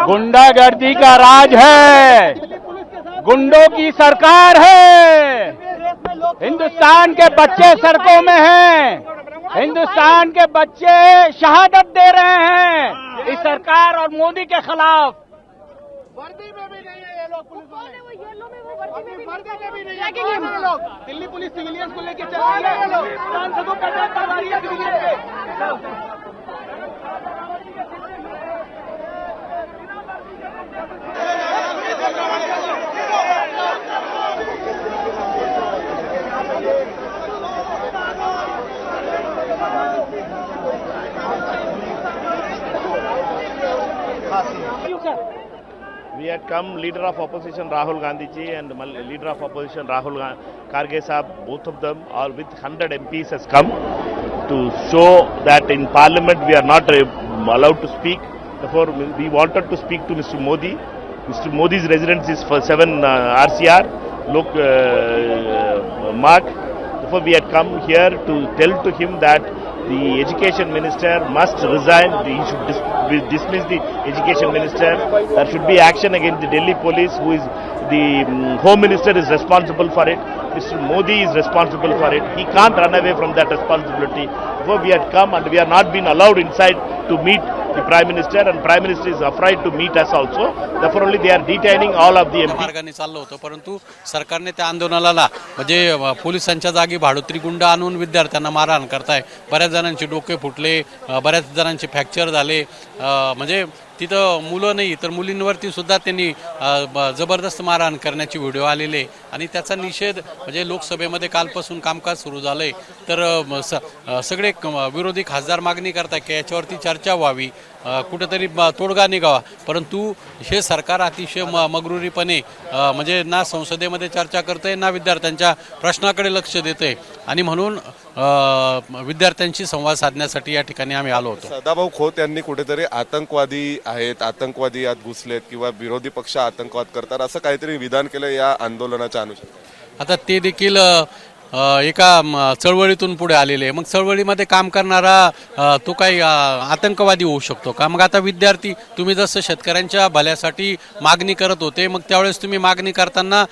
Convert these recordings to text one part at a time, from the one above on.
गुंडागर्दी का राज है, गुंडों की सरकार है। हिंदुस्तान के बच्चे सड़कों में हैं, हिंदुस्तान के बच्चे शहादत दे रहे हैं इस सरकार और मोदी के खिलाफ। वर्दी में भी नहीं है ये लोग, पुलिस वाले वर्दी में भी नहीं है ये लोग। दिल्ली पुलिस सिविलियंस को लेके चल रही है ये लोग, सांसदों का अटैक करवा रही है civilian pay. We had come, leader of opposition Rahul Gandhi ji and leader of opposition Rahul Karge Sahab, both of them are with 100 MPs has come to show that in Parliament we are not allowed to speak. Therefore, we wanted to speak to Mr. Modi. Mr. Modi's residence is for 7 RCR, look mark. Therefore, we had come here to tell to him that the education minister must resign. He should dismiss the education minister. There should be action against the Delhi police, who is the home minister is responsible for it. Mr. Modi is responsible for it. He can't run away from that responsibility. Therefore, we had come and we are not been allowed inside to meet the Prime Minister, and Prime Minister is afraid to meet us also. Therefore, only they are detaining all of the MPs. मार्गाने चाललो होतो, परंतु सरकारने त्या आंदोलनाला म्हणजे पोलिसांच्या जागी भाडोत्री गुंड आणून विद्यार्थ्यांना मारहाण करताय. बऱ्याच जणांचे डोके फुटले, बऱ्याच जणांचे फ्रॅक्चर झाले. म्हणजे तिथं मुलं नाही तर मुलींवरती सुद्धा त्यांनी जबरदस्त मारहाण करण्याचे व्हिडिओ आलेले आणि त्याचा निषेध म्हणजे लोकसभेमध्ये कालपासून कामकाज सुरू झालंय. तर सगळे विरोधी खासदार मागणी करतात की याच्यावरती चर्चा व्हावी, कुठेतरी तोडगा निघावा. परंतु हे सरकार अतिशय मगरुरीपणे म्हणजे ना संसदेमध्ये चर्चा करते ना विद्यार्थ्यांच्या प्रश्नाकडे लक्ष देते आणि म्हणून विद्यार्थ्यांशी संवाद साधण्यासाठी या ठिकाणी आम्ही आलो होतो. सदाभाऊ खोत यांनी कुठेतरी आतंकवादी आहेत, आतंकवादी यात घुसलेत किंवा विरोधी पक्ष आतंकवाद करतात असं काहीतरी विधान केलं या आंदोलनाच्या अनुषंगाने. आता ते देखील एका चळवळीतून पुढे आलेले आहे. मग चळवळीमध्ये काम करणारा तो काही आतंकवादी होऊ शकतो का? मग आता विद्यार्थी तुम्ही जसं शेतकऱ्यांच्या भल्यासाठी मागणी करत होते, मग त्यावेळेस तुम्ही मागणी करताना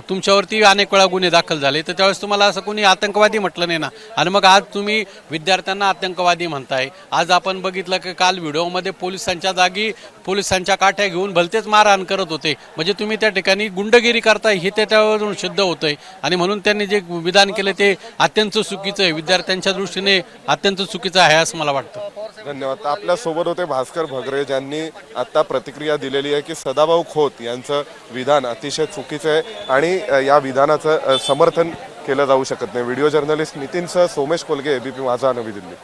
तुमच्यावरती अनेक वेळा गुन्हे दाखल झाले, तर त्यावेळेस तुम्हाला असं कोणी आतंकवादी म्हटलं नाही ना. आणि मग आज तुम्ही विद्यार्थ्यांना आतंकवादी म्हणताय. आज आपण बघितलं की काल व्हिडिओमध्ये पोलिसांच्या जागी पोलिसांच्या काठ्या घेऊन भलतेच मारहाण करत होते. म्हणजे तुम्ही त्या ठिकाणी गुंडगिरी करताय हे त्याच्यावरून सिद्ध होतंय. आणि म्हणून त्यांनी जे विधान केले ते अत्यंत चुकीचं आहे, विद्यार्थ्यांच्या दृष्टीने अत्यंत चुकीचं आहे असं मला वाटतं. धन्यवाद. आपल्या सोबत होते भास्कर भगरे, ज्यांनी आता प्रतिक्रिया दिलेली आहे की सदाभाऊ खोत यांचं विधान अतिशय चुकीचं आहे आणि या विधानाचं समर्थन केलं जाऊ शकत नाही. व्हिडिओ जर्नलिस्ट नितीनसह सोमेश कोलगे, एबीपी माझा, नवी दिल्ली.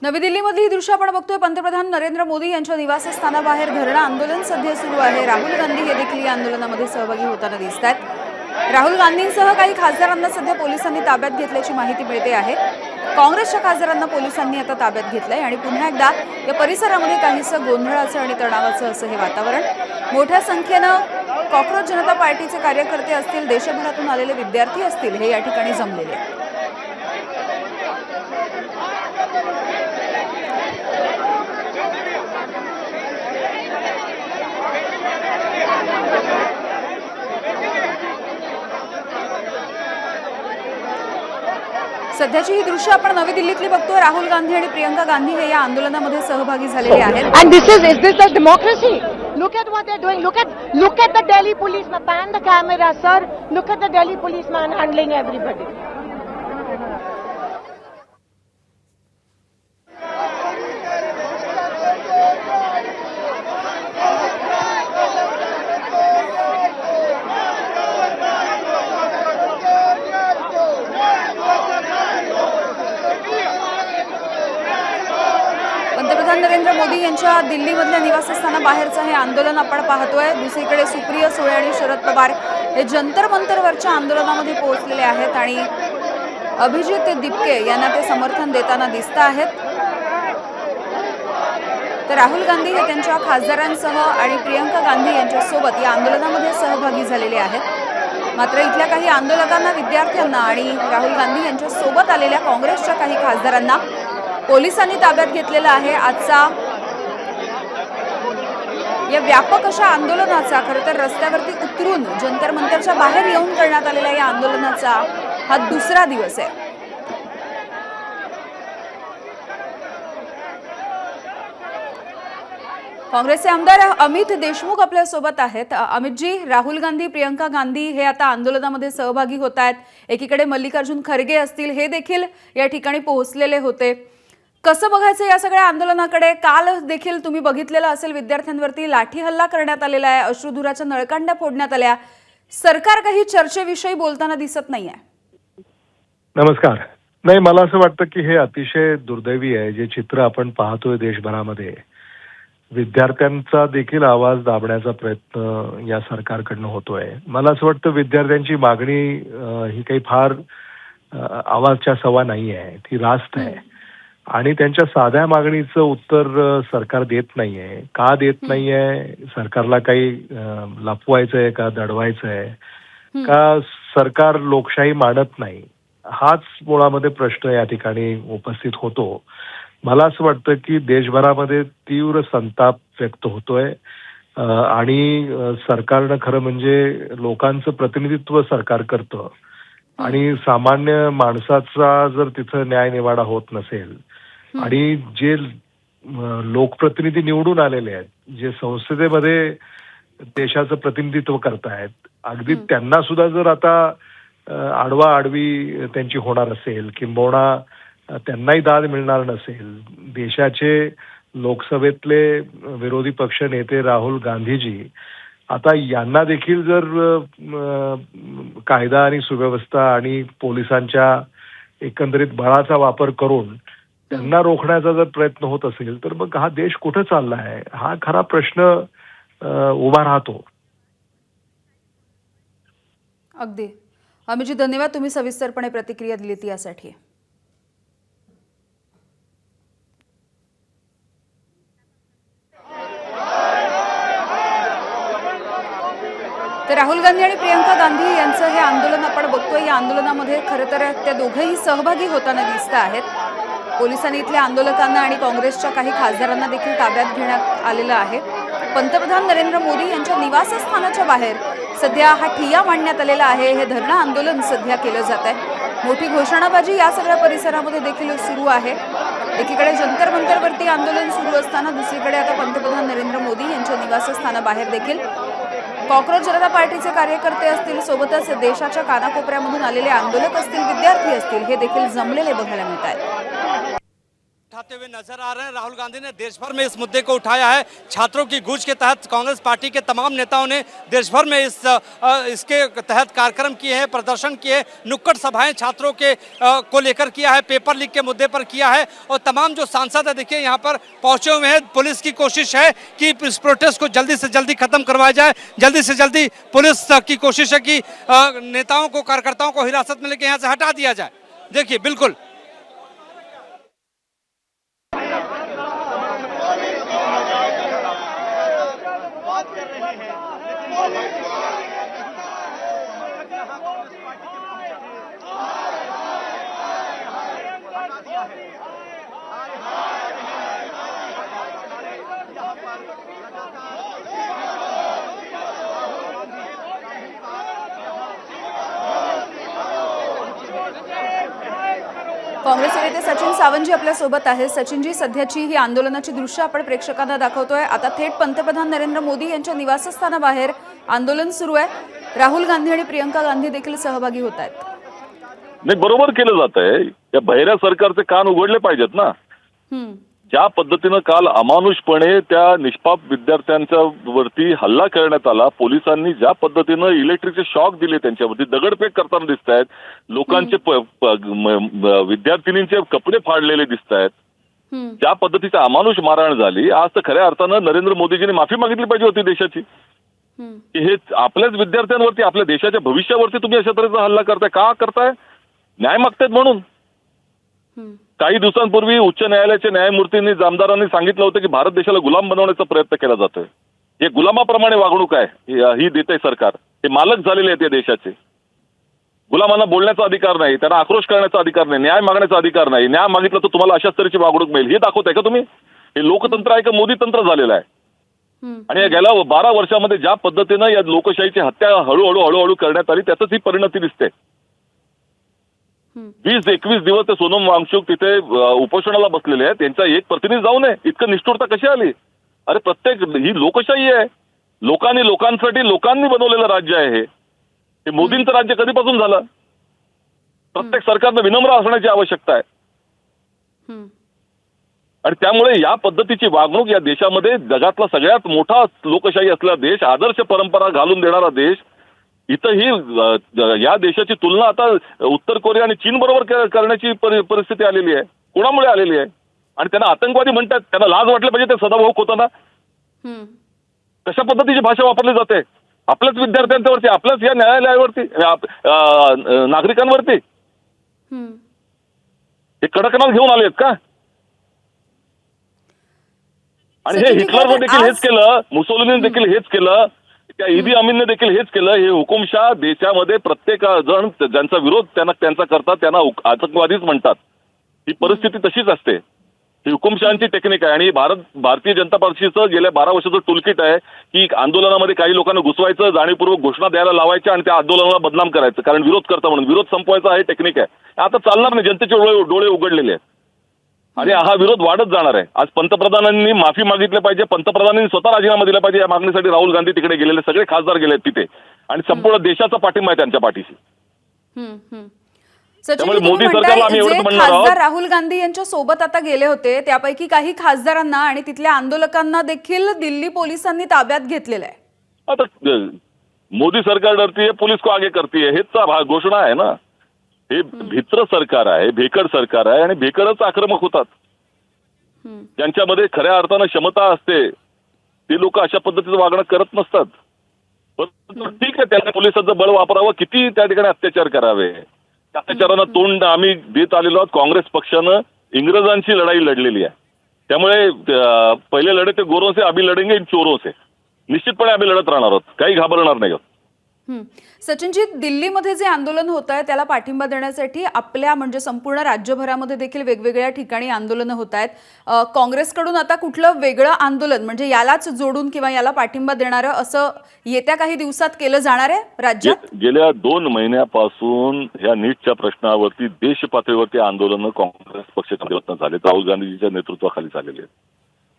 नवी दिल्लीमधली ही दृश्य आपण बघतोय. पंतप्रधान नरेंद्र मोदी यांच्या निवासस्थानाबाहेर धरणं आंदोलन सध्या सुरू आहे. राहुल गांधी हे देखील या आंदोलनामध्ये सहभागी होताना दिसत आहेत. राहुल गांधींसह काही खासदारांना सध्या पोलिसांनी ताब्यात घेतल्याची माहिती मिळते आहे. काँग्रेसच्या खासदारांना पोलिसांनी आता ताब्यात घेतलंय आणि पुन्हा एकदा या परिसरामध्ये काहीसं गोंधळाचं आणि तणावाचं असं हे वातावरण. मोठ्या संख्येनं कॉक्रोच जनता पार्टीचे कार्यकर्ते असतील, देशभरातून आलेले विद्यार्थी असतील, हे या ठिकाणी जमलेले आहेत. सध्याची ही दृश्य आपण नवी दिल्लीतली बघतोय. राहुल गांधी आणि प्रियंका गांधी हे या आंदोलनामध्ये सहभागी झालेले आहेत. And is this the democracy? Look at what they're doing. Look at the Delhi policeman. Pan the camera, sir. Look at the Delhi policeman handling everybody. पंतप्रधान नरेंद्र मोदी यांच्या दिल्लीमधल्या निवासस्थानाबाहेरचं हे आंदोलन आपण पाहतोय. दुसरीकडे सुप्रिया सुळे आणि शरद पवार हे जंतर मंतरवरच्या आंदोलनामध्ये पोहोचलेले आहेत आणि अभिजित दिपके यांना ते समर्थन देताना दिसत आहेत. तर राहुल गांधी हे त्यांच्या खासदारांसह आणि प्रियंका गांधी यांच्यासोबत या आंदोलनामध्ये सहभागी झालेले आहेत. मात्र इथल्या काही आंदोलकांना, विद्यार्थ्यांना आणि राहुल गांधी यांच्यासोबत आलेल्या काँग्रेसच्या काही खासदारांना पोलिसांनी ताब्यात घेतलेला आहे. आजचा या व्यापक अशा आंदोलनाचा खरं तर रस्त्यावरती उतरून जंतर मंतरच्या बाहेर येऊन करण्यात आलेल्या या आंदोलनाचा हा दुसरा दिवस आहे. काँग्रेसचे आमदार अमित देशमुख आपल्या सोबत आहेत. अमितजी, राहुल गांधी, प्रियंका गांधी हे आता आंदोलनामध्ये सहभागी होत आहेत. एकीकडे मल्लिकार्जुन खरगे असतील, हे देखील या ठिकाणी पोहोचलेले होते. कसं बघायचं या सगळ्या आंदोलनाकडे? काल देखील तुम्ही बघितलेलं असेल, विद्यार्थ्यांवरती लाठी हल्ला करण्यात आलेला आहे, अश्रुधुराच्या नळकांड्या फोडण्यात आल्या. सरकार काही चर्चेविषयी बोलताना दिसत नाहीये. नमस्कार. नाही, मला असं वाटतं की हे अतिशय दुर्दैवी आहे जे चित्र आपण पाहतोय देशभरामध्ये. विद्यार्थ्यांचा देखील आवाज दाबण्याचा प्रयत्न या सरकारकडनं होतोय. मला असं वाटतं विद्यार्थ्यांची मागणी ही काही फार आवाजच्या सवा नाही आहे, ती रास्त आहे आणि त्यांच्या साध्या मागणीचं उत्तर सरकार देत नाहीये. का देत नाहीये? सरकारला काही लपवायचंय का, दडवायचंय का, सरकार लोकशाही मानत नाही? हाच मुळामध्ये प्रश्न या ठिकाणी उपस्थित होतो. मला असं वाटतं की देशभरामध्ये तीव्र संताप व्यक्त होतोय आणि सरकारनं खरं म्हणजे लोकांचं प्रतिनिधित्व सरकार करतं आणि सामान्य माणसाचा जर तिथं न्यायनिवाडा होत नसेल आणि जे लोकप्रतिनिधी निवडून आलेले आहेत, जे संसदेमध्ये देशाचं प्रतिनिधित्व करतायत, अगदी त्यांना सुद्धा जर आता आडवा आडवी त्यांची होणार असेल, किंबहुना त्यांनाही दाद मिळणार नसेल, देशाचे लोकसभेतले विरोधी पक्ष नेते राहुल गांधीजी आता यांना देखील जर कायदा आणि सुव्यवस्था आणि पोलिसांच्या एकंदरीत बळाचा वापर करून त्यांना रोखण्याचा जर प्रयत्न होत असेल तर मग हा देश कुठं चालला आहे, हा खरा प्रश्न उभा राहतो. अगदी. अमितजी, धन्यवाद, तुम्ही सविस्तरपणे प्रतिक्रिया दिलीत यासाठी. तर राहुल गांधी आणि प्रियंका गांधी यांचं हे आंदोलन आपण बघतोय. या आंदोलनामध्ये खरं तर त्या दोघेही सहभागी होताना दिसत आहेत. पोलिसांनी इथल्या आंदोलकांना आणि काँग्रेसच्या काही खासदारांना देखील ताब्यात घेण्यात आलेलं आहे. पंतप्रधान नरेंद्र मोदी यांच्या निवासस्थानाच्या बाहेर सध्या हा ठिय्या मांडण्यात आलेला आहे. हे धरणं आंदोलन सध्या केलं जात आहे. मोठी घोषणाबाजी या सगळ्या परिसरामध्ये देखील सुरू आहे. एकीकडे जंतर मंतरवरती आंदोलन सुरू असताना दुसरीकडे आता पंतप्रधान नरेंद्र मोदी यांच्या निवासस्थानाबाहेर देखील कॉक्रोच जनता पार्टीचे कार्यकर्ते असतील, सोबतच देशाच्या कानाकोपऱ्यामधून आलेले आंदोलक असतील, विद्यार्थी असतील, हे देखील जमलेले बघायला मिळत आहेत. उठाते हुए नजर आ रहे हैं। राहुल गांधी ने देश भर में इस मुद्दे को उठाया है। छात्रों की गूंज के तहत कांग्रेस पार्टी के तमाम नेताओं ने देश भर में इसके तहत कार्यक्रम किए हैं, प्रदर्शन किए, नुक्कड़ सभाएं छात्रों के को लेकर किया है, पेपर लीक के मुद्दे पर किया है और तमाम जो सांसद है देखिए यहाँ पर पहुंचे हुए हैं। पुलिस की कोशिश है कि इस प्रोटेस्ट को जल्दी से जल्दी खत्म करवाया जाए, जल्दी से जल्दी पुलिस की कोशिश है कि नेताओं को, कार्यकर्ताओं को हिरासत में लेकर यहाँ से हटा दिया जाए। देखिए, बिल्कुल काँग्रेसचे नेते सचिन सावंतजी आपल्या सोबत आहेत. सचिनजी, सध्याची ही आंदोलनाची दृश्य आपण प्रेक्षकांना दाखवतोय. आता थेट पंतप्रधान नरेंद्र मोदी यांच्या निवासस्थानाबाहेर आंदोलन सुरू आहे. राहुल गांधी आणि प्रियंका गांधी देखील सहभागी होत आहेत. नाही, बरोबर केलं जात आहे. या बहिऱ्या सरकारचे कान उघडले पाहिजेत ना. ज्या पद्धतीनं काल अमानुषपणे त्या निष्पाप विद्यार्थ्यांच्या वरती हल्ला करण्यात आला, पोलिसांनी ज्या पद्धतीनं इलेक्ट्रिकचे शॉक दिले, त्यांच्यावरती दगडफेक करताना दिसत आहेत, लोकांचे विद्यार्थिनींचे कपडे फाडलेले दिसत आहेत, ज्या पद्धतीची अमानुष मारहाण झाली, आज तर खऱ्या अर्थानं नरेंद्र मोदीजींनी माफी मागितली पाहिजे होती देशाची. की हे आपल्याच विद्यार्थ्यांवरती, आपल्या देशाच्या भविष्यावरती तुम्ही अशा तऱ्हेचा हल्ला करताय. का करताय? न्याय मागतायत म्हणून. काही दिवसांपूर्वी उच्च न्यायालयाच्या न्यायमूर्तींनी, आमदारांनी सांगितलं होतं की भारत देशाला गुलाम बनवण्याचा प्रयत्न केला जातोय. हे गुलामाप्रमाणे वागणूक आहे ही देते सरकार. हे मालक झालेले आहेत या देशाचे. गुलामांना बोलण्याचा अधिकार नाही, त्यांना आक्रोश करण्याचा अधिकार नाही, न्याय मागण्याचा अधिकार नाही. न्याय मागितलं तर तुम्हाला अशाच तऱ्हेची वागणूक मिळेल. हे दाखवताय का तुम्ही? हे लोकतंत्र आहे का मोदी तंत्र झालेलं आहे? आणि या गेल्या 12 वर्षामध्ये ज्या पद्धतीनं या लोकशाहीची हत्या हळूहळू करण्यात आली त्यातच ही परिणती दिसते. 20-21 दिवस ते सोनम वांगचुक तिथे उपोषणाला बसलेले आहेत. त्यांचा एक प्रतिनिधी जाऊ नये, इतकं निष्ठुरता कशी आली? अरे प्रत्येक ही लोकशाही आहे. लोकांसाठी लोकांनी बनवलेलं राज्य आहे हे मोदींचं राज्य कधीपासून झालं? प्रत्येक सरकारनं विनम्र असण्याची आवश्यकता आहे. आणि त्यामुळे या पद्धतीची वागणूक या देशामध्ये जगातला सगळ्यात मोठा लोकशाही असलेला देश, आदर्श परंपरा घालून देणारा देश, इथं या देशाची तुलना आता उत्तर कोरिया आणि चीन बरोबर करण्याची परिस्थिती आलेली आहे. कोणामुळे आलेली आहे? आणि त्यांना आतंकवादी म्हणतात. त्यांना लाज वाटलं पाहिजे ते सदाभाऊ होताना. कशा पद्धतीची भाषा वापरली जाते आपल्याच विद्यार्थ्यांवरती, आपल्याच या न्यायालयावरती, नागरिकांवरती. हे कडकनाथ घेऊन आलेत का? आणि हे हिटलरने देखील हेच केलं, मुसोलिनीने देखील हेच केलं, त्या ईदी अमीनने देखील हेच केलं. हे हुकुमशाह देशामध्ये प्रत्येक जण ज्यांचा विरोध त्यांचा करतात त्यांना आतंकवादीच म्हणतात. ही परिस्थिती तशीच असते. ही हुकुमशहांची टेक्निक आहे. आणि भारतीय जनता पार्टीचं गेल्या 12 वर्षाचं टूलकिट आहे की आंदोलनामध्ये काही लोकांना घुसवायचं, जाणीवपूर्वक घोषणा द्यायला लावायच्या आणि त्या आंदोलनाला बदनाम करायचं, कारण विरोध करता म्हणून. विरोध संपवायचा हे टेक्निक आहे. आता चालणार नाही. जनतेचे डोळे उघडलेले आहेत आणि हा विरोध वाढत जाणार आहे. आज पंतप्रधानांनी माफी मागितली पाहिजे, पंतप्रधानांनी स्वतः राजीनामा दिला पाहिजे. या मागणीसाठी राहुल गांधी तिकडे गेलेले सगळे खासदार गेलेत तिथे आणि संपूर्ण देशाचा पाठिंबा आहे त्यांच्या पाठीशी. सचिन, तुम्ही म्हणताय जे खासदार राहुल गांधी यांच्या सोबत आता गेले होते त्यापैकी काही खासदारांना आणि तिथल्या आंदोलकांना देखील दिल्ली पोलिसांनी ताब्यात घेतलेलं आहे. आता मोदी सरकार डरती है, पुलिस को आगे करती है, हेच घोषणा आहे ना. हे भित्र सरकार आहे, भेकड सरकार आहे आणि भेकडच आक्रमक होतात. ज्यांच्यामध्ये खऱ्या अर्थानं क्षमता असते ते लोक अशा पद्धतीचं वागणं करत नसतात. पण ठीक आहे, त्यांना पोलिसांचं बळ वापरावं, किती त्या ठिकाणी अत्याचार करावे. अत्याचारांना तोंड आम्ही देत आलेलो आहोत. काँग्रेस पक्षानं इंग्रजांची लढाई लढलेली आहे. त्यामुळे पहिले लढे ते गोरों से, अभी लढेंगे इन चोरों से. निश्चितपणे आम्ही लढत राहणार आहोत, काही घाबरणार नाही आहोत. सचिनजी, दिल्लीमध्ये जे आंदोलन होत आहे त्याला पाठिंबा देण्यासाठी आपल्या म्हणजे संपूर्ण राज्यभरामध्ये देखील वेगवेगळ्या ठिकाणी आंदोलनं होत आहेत. काँग्रेसकडून आता कुठलं वेगळं आंदोलन म्हणजे यालाच जोडून किंवा याला पाठिंबा देणारं असं येत्या काही दिवसात केलं जाणार आहे राज्यात? गेल्या 2 महिन्यापासून ह्या नीटच्या प्रश्नावरती देश पातळीवरती आंदोलनं काँग्रेस पक्षाच्या झाले, राहुल गांधीजीच्या नेतृत्वाखाली झालेले आहेत.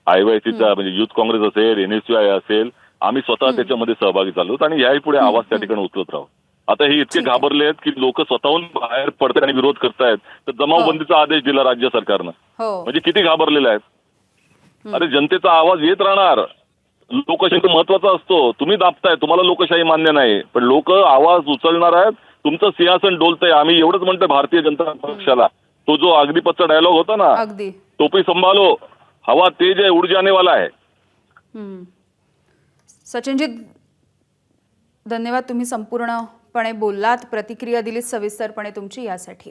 आयवायसीचा म्हणजे युथ काँग्रेस असेल, NSUI असेल, आम्ही स्वतः त्याच्यामध्ये सहभागी झालो आणि याही पुढे आवाज त्या ठिकाणी उचलत राहू. आता हे इतके घाबरले आहेत की लोक स्वतःहून बाहेर पडतात आणि विरोध करतायत. तर जमावबंदीचा आदेश दिला राज्य सरकारनं, म्हणजे किती घाबरलेले आहेत. अरे जनतेचा आवाज येत राहणार. लोकशाही महत्वाचा असतो. तुम्ही दाबताय, तुम्हाला लोकशाही मान्य नाही, पण लोक आवाज उचलणार आहेत. तुमचं सिंहासन डोलतंय. आम्ही एवढंच म्हणतोय भारतीय जनता पक्षाला. तो जो अग्निपथचा डायलॉग होता ना, टोपी संभालो, हवा तेज आहे, उड जाने वाला है. सचिनजी, धन्यवाद. तुम्ही संपूर्णपणे बोललात, प्रतिक्रिया दिलीत सविस्तरपणे तुमची, यासाठी.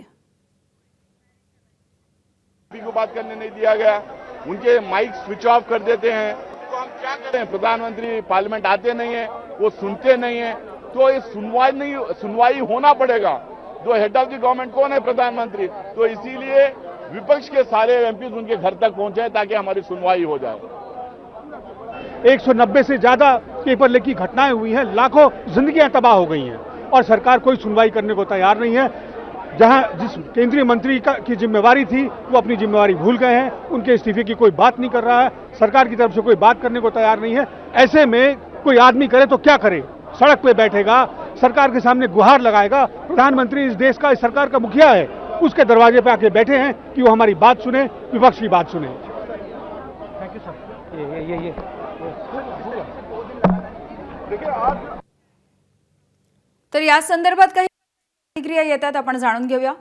को बात करने नहीं दिया गया, उनके माइक स्विच ऑफ कर देते हैं. तो हम क्या करें? प्रधानमंत्री पार्लियामेंट आते नहीं है, वो सुनते नहीं है, तो ये सुनवाई होना पड़ेगा. जो हेड ऑफ द गवर्नमेंट कौन है? प्रधानमंत्री. तो इसीलिए विपक्ष के सारे एमपी उनके घर तक पहुंचे ताकि हमारी सुनवाई हो जाए. 190 से ज्यादा पेपर लीक की घटनाएं हुई हैं, लाखों जिंदगियां तबाह हो गई हैं और सरकार कोई सुनवाई करने को तैयार नहीं है. जहां जिस केंद्रीय मंत्री की जिम्मेवारी थी वो अपनी जिम्मेवारी भूल गए हैं. उनके इस्तीफे की कोई बात नहीं कर रहा है. सरकार की तरफ से कोई बात करने को तैयार नहीं है. ऐसे में कोई आदमी करे तो क्या करे? सड़क पे बैठेगा, सरकार के सामने गुहार लगाएगा. प्रधानमंत्री इस देश का, इस सरकार का मुखिया है, उसके दरवाजे पे आके बैठे हैं कि वो हमारी बात सुने, विपक्ष की बात सुने. Thank you sir. ये तर या संदर्भात काही प्रतिक्रिया येतात, आपण जाणून घेऊया.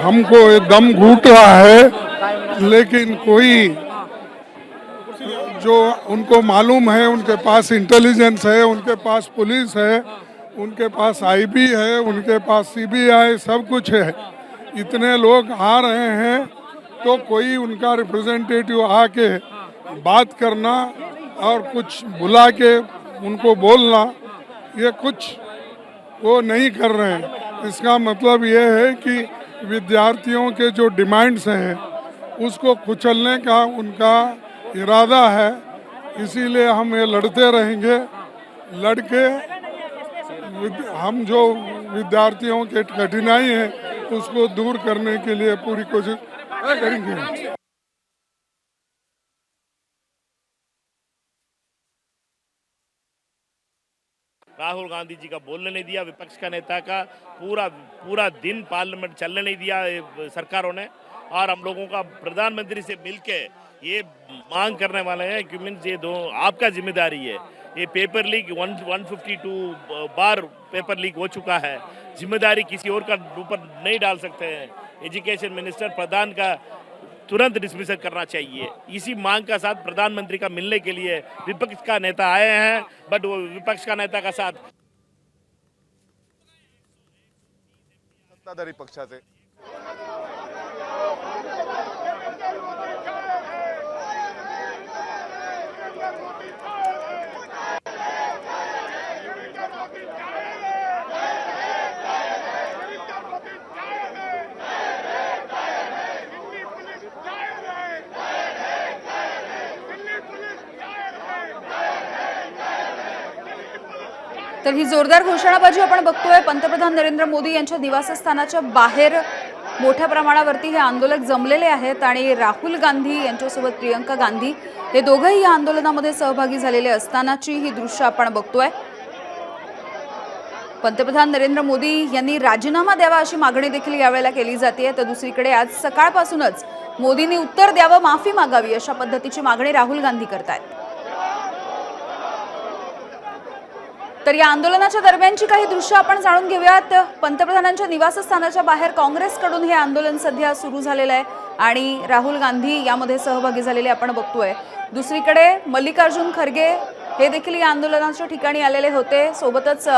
हमको दम घुट रहा है, लेकिन कोई जो उनको मालूम है, उनके पास इंटेलिजेंस है, उनके पास पुलिस है, उनके पास IB है, उनके पास CBI, सब कुछ है. इतने लोग आ रहे हैं तो कोई उनका रिप्रेजेंटेटिव आके बात करना और कुछ बुला के उनको बोलना, ये कुछ वो नहीं कर रहे हैं. इसका मतलब ये है कि विद्यार्थियों के जो डिमांड्स हैं उसको कुचलने का उनका इरादा है. इसीलिए हम ये लड़ते रहेंगे। लड़के हम जो विद्यार्थियों की कठिनाई है उसको दूर करने के लिए पूरी कोशिश करेंगे। राहुल गांधी जी का बोलने नहीं दिया, विपक्ष का नेता का पूरा दिन पार्लियामेंट चलने नहीं दिया सरकारों ने। और हम लोगों का प्रधानमंत्री से मिलके ये मांग करने वाले हैं कि मीन्स ये दो आपका जिम्मेदारी है। ये पेपर लीक 152 बार पेपर लीक हो चुका है, जिम्मेदारी किसी और का ऊपर नहीं डाल सकते हैं। एजुकेशन मिनिस्टर प्रधान का तुरंत डिसमिसल करना चाहिए। इसी मांग का साथ प्रधानमंत्री का मिलने के लिए विपक्ष का नेता आए हैं, बट वो विपक्ष का नेता का साथ सत्ताधारी पक्षाचे तर ही जोरदार घोषणाबाजी आपण बघतोय। पंतप्रधान नरेंद्र मोदी यांच्या निवासस्थानाच्या बाहेर मोठ्या प्रमाणावरती हे आंदोलक जमलेले आहेत आणि राहुल गांधी यांच्यासोबत प्रियंका गांधी हे दोघंही या आंदोलनामध्ये सहभागी झालेले असतानाची ही दृश्य आपण बघतोय। पंतप्रधान नरेंद्र मोदी यांनी राजीनामा द्यावा अशी मागणी देखील यावेळेला केली जाते। तर दुसरीकडे आज सकाळपासूनच मोदींनी उत्तर द्यावं, माफी मागावी अशा पद्धतीची मागणी राहुल गांधी करतायत। तर या आंदोलनाच्या दरम्यानची काही दृश्य आपण जाणून घेऊयात। पंतप्रधानांच्या निवासस्थानाच्या बाहेर काँग्रेसकडून हे आंदोलन सध्या सुरू झालेलं आहे आणि राहुल गांधी यामध्ये सहभागी झालेले आपण बघतोय। दुसरीकडे मल्लिकार्जुन खरगे हे देखील या आंदोलनाच्या ठिकाणी आलेले होते। सोबतच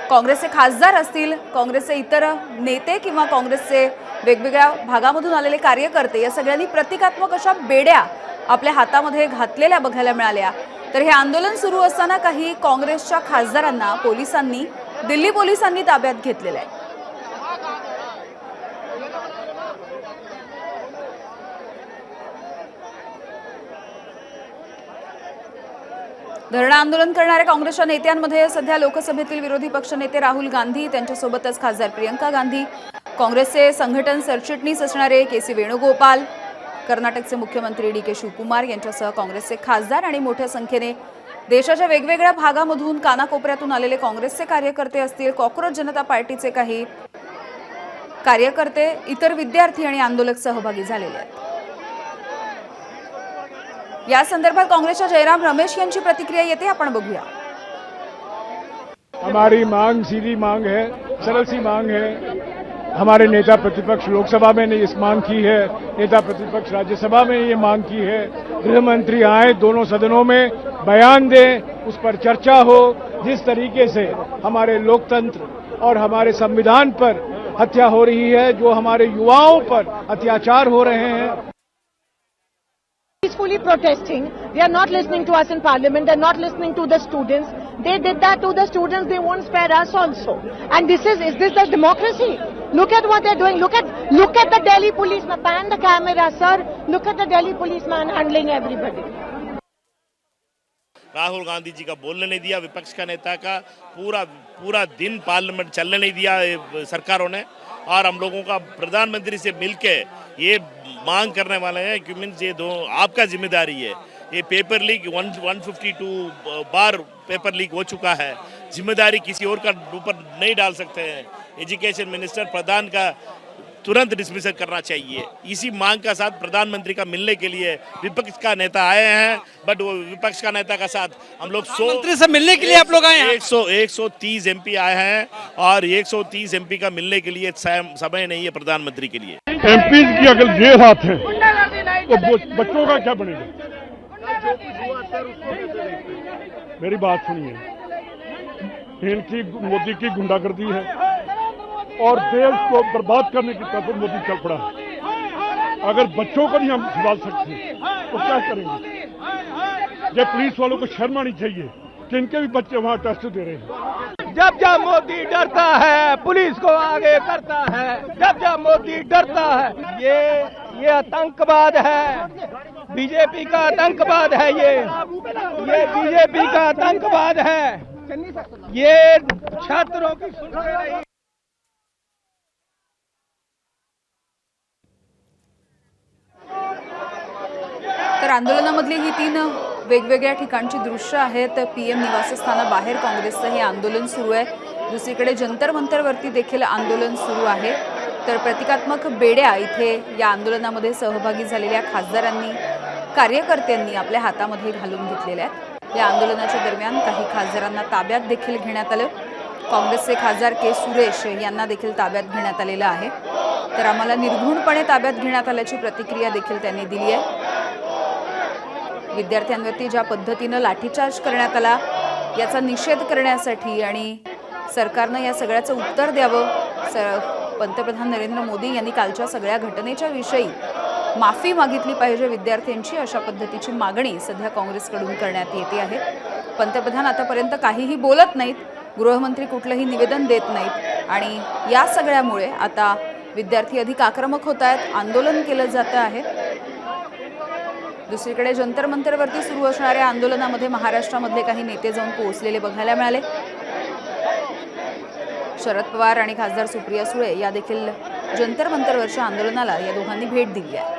काँग्रेसचे खासदार असतील, काँग्रेसचे इतर नेते किंवा काँग्रेसचे वेगवेगळ्या भागामधून आलेले कार्यकर्ते या सगळ्यांनी प्रतिकात्मक अशा बेड्या आपल्या हातामध्ये घातलेल्या बघायला मिळाल्या। तर हे आंदोलन सुरू असताना काही काँग्रेसच्या खासदारांना दिल्ली पोलिसांनी ताब्यात घेतलेलं आहे। धरणं आंदोलन करणाऱ्या काँग्रेसच्या नेत्यांमध्ये सध्या लोकसभेतील विरोधी पक्षनेते राहुल गांधी, त्यांच्यासोबतच खासदार प्रियंका गांधी, काँग्रेसचे संघटन सरचिटणीस असणारे के.सी. वेणुगोपाल, कर्नाटकचे मुख्यमंत्री डी.के. शिवकुमार यांच्यासह काँग्रेसचे खासदार आणि मोठ्या संख्येने देशाच्या वेगवेगळ्या भागामधून कानाकोपऱ्यातून आलेले काँग्रेसचे कार्यकर्ते असतील, कॉकरोच जनता पार्टीचे काही कार्यकर्ते, इतर विद्यार्थी आणि आंदोलक सहभागी झालेले आहेत। या संदर्भात काँग्रेसच्या जयराम रमेश यांची प्रतिक्रिया येते, आपण बघूया। हमारी मांग सीधी मांग है, सरल सी मांग है। हमारे नेता प्रतिपक्ष लोकसभा में ने इस मांग की है, नेता प्रतिपक्ष राज्यसभा में ये मांग की है। गृह मंत्री आए, दोनों सदनों में बयान दें, उस पर चर्चा हो। जिस तरीके से हमारे लोकतंत्र और हमारे संविधान पर हत्या हो रही है, जो हमारे युवाओं पर अत्याचार हो रहे हैं, peacefully protesting. They are not listening to us in parliament. They are not listening to the students. They did that to the students. They won't spare us also. And is this the democracy? Look at what they're doing. Look at the Delhi police. Now pan the camera, sir. Look at the Delhi policeman handling everybody. Rahul Gandhi ji का बोलने नहीं दिया, विपक्ष का नेता का पूरा दिन parliament चलने नहीं दिया सरकारों ने। और हम लोगों का प्रधानमंत्री से मिलके ये मांग करने वाले हैं कि मीन्स ये दो आपका जिम्मेदारी है। ये पेपर लीक 152 बार पेपर लीक हो चुका है, जिम्मेदारी किसी और का ऊपर नहीं डाल सकते हैं। एजुकेशन मिनिस्टर प्रधान का तुरंत डिसमिसल करना चाहिए। इसी मांग का साथ प्रधानमंत्री का मिलने के लिए विपक्ष का नेता आए हैं, बट वो विपक्ष का नेता का साथ हम लोग मंत्री से मिलने के लिए आप लोग आए हैं। 130 एमपी आए हैं और 130 एमपी का मिलने के लिए समय नहीं है प्रधानमंत्री के लिए। एमपी की अगर ये हाथ है तो बच्चों का क्या बनेगा? मेरी बात सुनिए, इनकी मोदी की गुंडागर्दी है और देश को बर्बाद करने की तरफ मोदी चल पड़ा है। अगर बच्चों को नहीं हम संभाल सकते तो क्या करेंगे? ये पुलिस वालों को शर्म आनी चाहिए कि इनके भी बच्चे वहां टेस्ट दे रहे हैं। जब जब मोदी डरता है पुलिस को आगे करता है, जब जब मोदी डरता है। ये आतंकवाद है, बीजेपी का आतंकवाद है, ये बीजेपी का आतंकवाद है, ये छात्रों की सुन रही। तर आंदोलनामधली ही 3 वेगवेगळ्या ठिकाणची दृश्य आहेत। पीएम निवासस्थानाबाहेर काँग्रेसचं हे आंदोलन सुरू आहे। दुसरीकडे जंतर मंतरवरती देखील आंदोलन सुरू आहे। तर प्रतिकात्मक बेड्या इथे या आंदोलनामध्ये सहभागी झालेल्या खासदारांनी कार्यकर्त्यांनी आपल्या हातामध्ये घालून घेतलेल्या आहेत। या आंदोलनाच्या दरम्यान काही खासदारांना ताब्यात देखील घेण्यात आलं। काँग्रेसचे खासदार के सुरेश यांना देखील ताब्यात घेण्यात आलेलं आहे। तर आम्हाला निर्घृणपणे ताब्यात घेण्यात आल्याची प्रतिक्रिया देखील त्यांनी दिली आहे। विद्यार्थ्यांवरती ज्या पद्धतीनं लाठीचार्ज करण्यात आला याचा निषेध करण्यासाठी आणि सरकारनं या सगळ्याचं उत्तर द्यावं, पंतप्रधान नरेंद्र मोदी यांनी कालच्या सगळ्या घटनेच्या विषयी माफी मागितली पाहिजे विद्यार्थ्यांची, अशा पद्धतीची मागणी सध्या काँग्रेसकडून करण्यात येते आहे। पंतप्रधान आतापर्यंत काहीही बोलत नाहीत, गृहमंत्री कुठलंही निवेदन देत नाहीत आणि या सगळ्यामुळे आता विद्यार्थी अधिक आक्रमक होत आहेत, आंदोलन केलं जातं आहे। दुसरीकडे जंतर मंतरवरती सुरू असणाऱ्या आंदोलनामध्ये महाराष्ट्रामधले काही नेते जाऊन पोहोचलेले बघायला मिळाले। शरद पवार आणि खासदार सुप्रिया सुळे या देखील जंतर मंतरवरच्या आंदोलनाला या दोघांनी भेट दिली आहे।